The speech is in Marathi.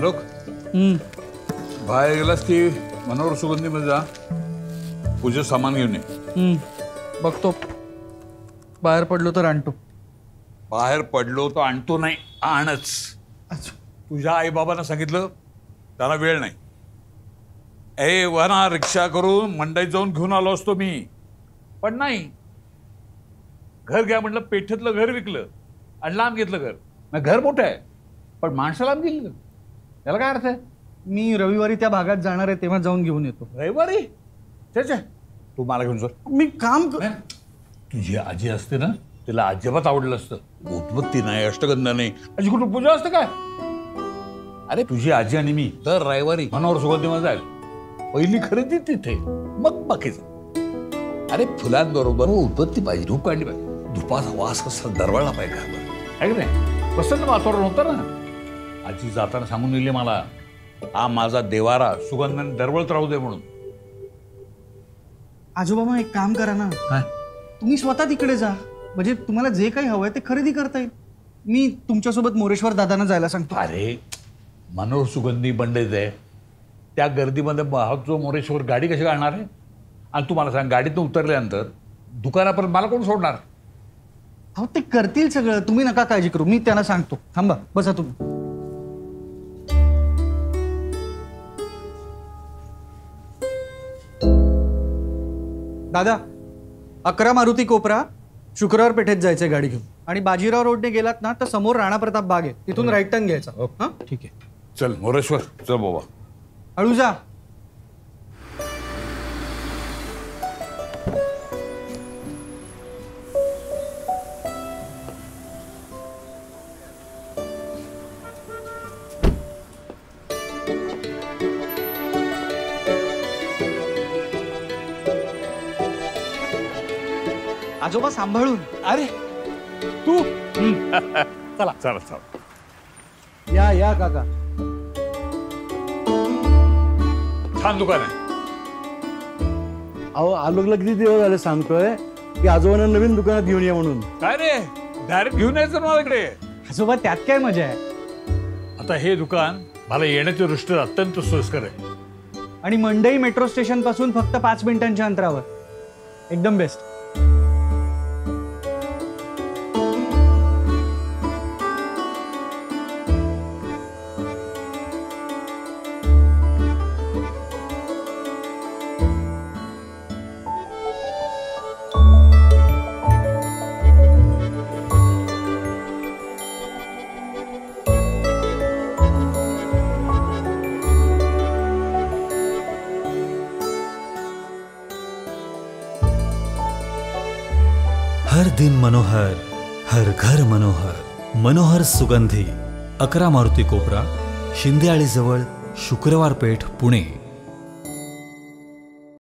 आलोक बाहेर गेलास की मनोहर सुगंधी मध्ये जा, पूजेचं सामान घेऊन ये. बघतो, बाहेर पडलो तर आणतो. बाहेर पडलो तर आणतो नाही, आणच. तुझ्या आई बाबांना सांगितलं, त्यांना वेळ नाही. वना रिक्षा करून मंडईत जाऊन घेऊन आलो असतो मी, पण नाही. घर घ्या म्हटलं, पेठेतलं घर विकलं आणि लांब घेतलं घर. मग घर मोठं आहे पण माणसं लांब गेली. त्याला काय अर्थ आहे? मी रविवारी त्या भागात जाणार आहे, तेव्हा जाऊन घेऊन येतो. रविवारी? त्याच्या तू मला घेऊन जा. मी काम तुझी आजी असते ना, तिला अजिबात आवडलं असतं. उदबत्ती नाही, अष्टगंध नाही, अशी कुठं पूजा असते काय? अरे तुझी आजी आणि मी दर रविवारी मनोहर सुगंधीमध्ये जाईल. पहिली खरेदी तिथे, मग बाकीचं. अरे फुलांबरोबर उदबत्ती पाहिजे, धूप काढली पाहिजे, धुपाचा वास कसा दरवळला पाहिजे आहे की नाही? प्रसन्न वातावरण होतं ना. आजी जाताना सांगून गेली मला, हा माझा देवारा सुगंधाने दरवळत राहू दे म्हणून. आजोबा मग एक काम करा ना, तुम्ही स्वतः तिकडे जा, म्हणजे तुम्हाला जे काही हवंय ते खरेदी करता येईल. मी तुमच्यासोबत मोरेश्वर दादांना जायला सांगतो. अरे मनोहर सुगंधी बंडेच आहे, त्या गर्दीमध्ये जो मोरेश्वर गाडी कशी काढणार आहे? आणि तू मला सांग, गाडीतून उतरल्यानंतर दुकानापर्यंत मला कोण सोडणार? हो ते करतील सगळं, तुम्ही नका काळजी करू, मी त्यांना सांगतो. थांबा, बसा तुम्ही. दादा, 11 मारुती कोपरा, शुक्रवार पेठेत जायचंय गाडी घेऊन. आणि बाजीराव रोडने गेलात ना तर समोर राणा प्रताप बाग आहे, तिथून राईट टर्न घ्यायचा. हा ठीक आहे. चल मोरेश्वर, चल बाबा. हळू जा. आजोबा सांभाळून. अरे तू चला चला चला. या या काका. छान दुकान आहे. अहो आलोकला किती दिवस झाले सांगतोय की आजोबांना नवीन दुकानात घेऊन या म्हणून. काय रे, डायरेक्ट घेऊन यायचं ना इकडे. आजोबा त्यात काय मजा आहे? आता हे दुकान मला येण्याच्या दृष्टीने अत्यंत सोयीस्कर आहे. आणि मंडई मेट्रो स्टेशन पासून फक्त 5 मिनिटांच्या अंतरावर, एकदम बेस्ट. हर दिन मनोहर, हर घर मनोहर. मनोहर सुगंधी, 11 मारुती कोपरा, शिंदेआळीजवळ, शुक्रवार पेठ, पुणे.